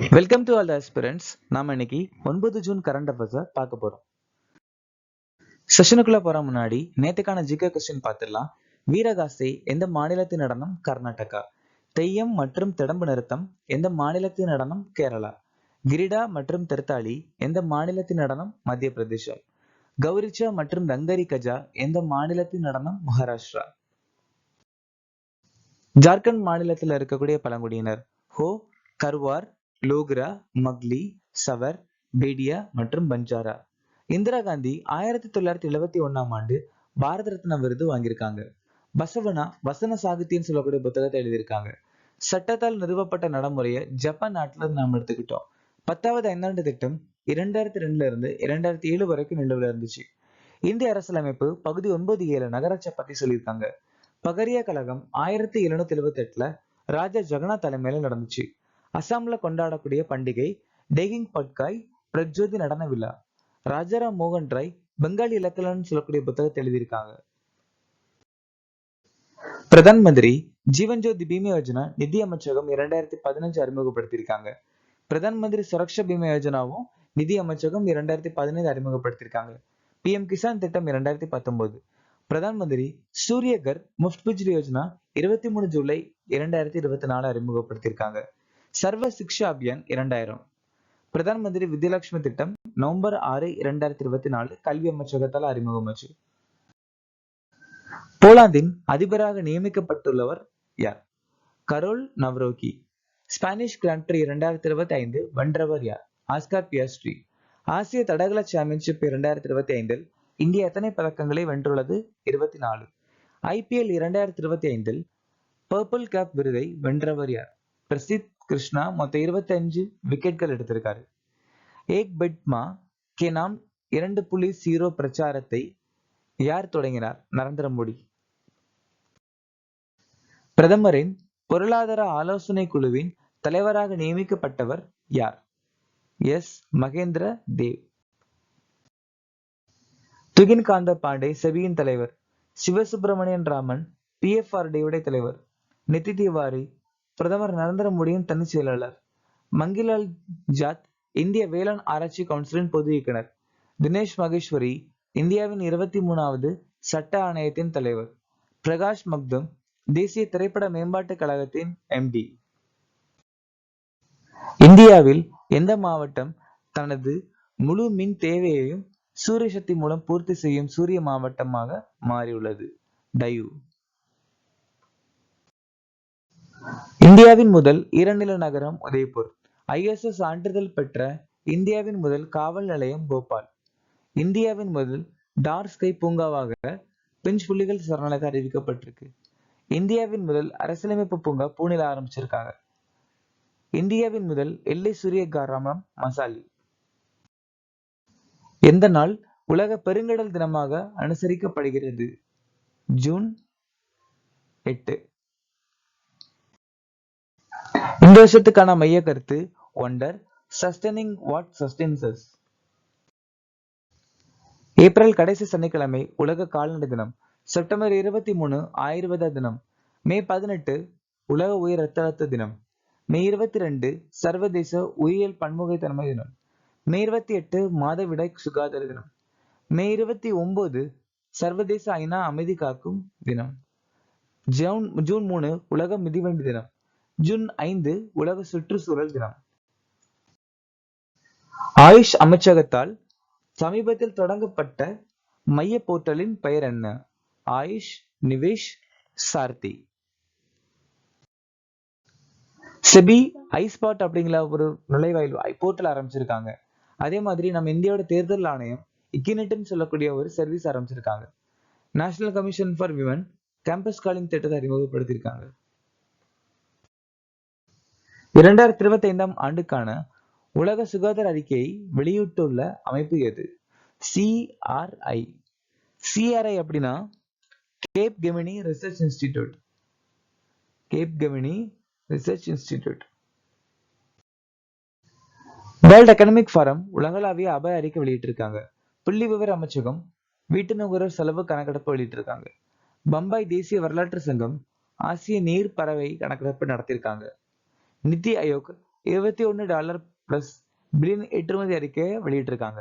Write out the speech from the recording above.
Welcome to all the aspirants. நாம இன்னைக்கு 9 June current அஃபேர்ஸை பார்க்க போறோம். செஷனுக்குள்ள போற முன்னாடி நேத்துக்கான ஜிகே கொஸ்டின் பார்த்துடலாம். வீரகாசை எந்த மாநிலத்தின் நடனம்? கர்நாடகா. தெய்யம் மற்றும் திடம்பு நிறுத்தம் எந்த மாநிலத்தின் நடனம்? கேரளா. கிரிடா மற்றும் திருத்தாளி எந்த மாநிலத்தின் நடனம்? மத்திய பிரதேசம். கௌரிச்சா மற்றும் தங்கரி கஜா எந்த மாநிலத்தின் நடனம்? மகாராஷ்டிரா. ஜார்க்கண்ட் மாநிலத்தில் இருக்கக்கூடிய பழங்குடியினர் ஹோ, கர்வார், லோக்ரா, மக்லி, சவர், பேடியா மற்றும் பஞ்சாரா. இந்திரா காந்தி 1971ஆம் ஆண்டு பாரத ரத்னா விருது வாங்கியிருக்காங்க. பசவனா வசன சாகித்யம் சொல்லக்கூடிய புத்தகத்தை எழுதியிருக்காங்க. சட்டத்தால் நிறுவப்பட்ட நடைமுறையை ஜப்பான் நாட்டுல நாம் எடுத்துக்கிட்டோம். 10வது ஐந்தாண்டு திட்டம் 2002 இருந்து 2007 வரைக்கும் நிலுவையில் இருந்துச்சு. இந்திய அரசியலமைப்பு பகுதி 9(7) நகராட்சி பத்தி சொல்லியிருக்காங்க. பகரியா கழகம் 1778ல ராஜா ஜெகநாத் தலைமையில நடந்துச்சு. அசாம்ல கொண்டாடக்கூடிய பண்டிகை டெகிங் பட்காய் பிரஜோதி நடன விழா. ராஜாராம் மோகன் ராய் பெங்காலி இலக்கணம் சொல்லக்கூடிய புத்தகத்தை எழுதியிருக்காங்க. பிரதான் மந்திரி ஜீவன் ஜோதி பீமா யோஜனா நிதி அமைச்சகம் 2015 அறிமுகப்படுத்தியிருக்காங்க. பிரதான் மந்திரி சுரக்ஷா பீமா யோஜனாவும் நிதி அமைச்சகம் 2015 அறிமுகப்படுத்தியிருக்காங்க. PM கிசான் திட்டம் 2019. பிரதான் மந்திரி சூரியகர் முஃப்ட் பிஜ்லி யோஜனா 23 ஜூலை 2024 அறிமுகப்படுத்தியிருக்காங்க. சர்வ சிக்ஷா அபியான் 2000. பிரதான் மந்திரி வித்யலட்சுமி திட்டம் நவம்பர் 6, 2024 கல்வி அமைச்சகத்தால் அறிமுகமாச்சு. போலாந்தின் அதிபராக நியமிக்கப்பட்டுள்ளவர் யார்? கரோல் நவ்ரோகி. ஸ்பானிஷ் கிராண்ட் பிரி 2025 வென்றவர் யார்? Oscar Piastri. ஆசிய தடகள சாம்பியன்ஷிப் 2025 இந்தியா எத்தனை பதக்கங்களை வென்றுள்ளது? 24. IPL 2025 பர்பிள் கேப் விருதை வென்றவர் யார்? பிரசித் கிருஷ்ணா. மொத்தம் 25 விக்கெட்கள் எடுத்திருக்காரு. ஏக் பெட் மா கே நாம் 2.0 பிரச்சாரத்தை யார் தொடங்கினார்? நரேந்திர மோடி. பிரதமரின் பொருளாதார ஆலோசனை குழுவின் தலைவராக நியமிக்கப்பட்டவர் யார்? எஸ் மகேந்திர தேவ். துகின் காந்த பாண்டே செபியின் தலைவர். சிவசுப்பிரமணியன் ராமன் PFRDயுடைய தலைவர். நிதி திவாரி பிரதமர் நரேந்திர மோடியின் தனிச் செயலாளர். மங்கிலால் ஜாத் இந்திய வேளாண் ஆராய்ச்சி கவுன்சிலின் பொது இயக்குனர். தினேஷ் மகேஸ்வரி இந்தியாவின் 23வது சட்ட ஆணையத்தின் தலைவர். பிரகாஷ் மக்தும் தேசிய திரைப்பட மேம்பாட்டுக் கழகத்தின் MD. இந்தியாவில் எந்த மாவட்டம் தனது முழு மின் தேவையையும் சூரிய சக்தி மூலம் பூர்த்தி செய்யும் சூரிய மாவட்டமாக மாறியுள்ளது? டையூ. இந்தியாவின் முதல் ஈரநில நகரம் உதய்பூர். ISO சான்றிதழ் பெற்ற இந்தியாவின் முதல் காவல் நிலையம் போபால். இந்தியாவின் முதல் டார்க் ஸ்கை பூங்காவாக பிஞ்ச் புலிகள் சரணாலயம் அறிவிக்கப்பட்டிருக்கு. இந்தியாவின் முதல் அரசியலமைப்பு பூங்கா பூனேல ஆரம்பிச்சிருக்காங்க. இந்தியாவின் முதல் எல்லை சூரிய கிராமம் மசாலி. எந்த நாள் உலக பெருங்கடல் தினமாக அனுசரிக்கப்படுகிறது? ஜூன் 8. இந்த வருஷத்துக்கான மைய கருத்து wonder sustaining what sustains us. April கடைசி சனிக்கிழமை உலக கால்நடை தினம். செப்டம்பர் 23 ஆயுர்வேத தினம். மே 18 உலக உயர் ரத்த அழுத்த தினம். மே 22 சர்வதேச உயிரியல் பன்முகத்தன்மை தினம். மே 28 மாதவிடாய் சுகாதார தினம். மே 29 சர்வதேச ஐநா அமைதி காக்கும் தினம். ஜூன் 3 உலக மிதிவண்டி தினம். ஜூன் 5 உலக சுற்றுச்சூழல் தினம். ஆயுஷ் அமைச்சகத்தால் சமீபத்தில் தொடங்கப்பட்ட மைய போர்ட்டலின் பெயர் என்ன? ஆயுஷ் நிவேஷ் சார்த்தி. செபி ஐஸ்பாட் அப்படிங்கிற ஒரு நுழைவாயில் போர்ட்டல் ஆரம்பிச்சிருக்காங்க. அதே மாதிரி நம்ம இந்தியாவோட தேர்தல் ஆணையம் இக்கினெட்னு சொல்லக்கூடிய ஒரு சர்வீஸ் ஆரம்பிச்சிருக்காங்க. National commission for women campus calling திட்டத்தை அறிமுகப்படுத்தியிருக்காங்க. 2025ஆம் ஆண்டுக்கான உலக சுகாதார அறிக்கையை வெளியிட்டுள்ள அமைப்பு எது? CRI. CRI அப்படின்னா Capgemini research institute. Capgemini research institute. World economic forum உலகளாவிய அபாய அறிக்கை வெளியிட்டிருக்காங்க. புள்ளி விவர அமைச்சகம் வீட்டு நுகர்வோர் செலவு கணக்கெடுப்பு வெளியிட்டிருக்காங்க. பம்பாய் தேசிய வரலாற்று சங்கம் ஆசிய நீர் பறவை கணக்கெடுப்பு நடத்தியிருக்காங்க. நிதி ஆயோக் $21 பிளஸ் பில்லியன் ஏற்றுமதி அறிக்கையை வெளியிட்டிருக்காங்க.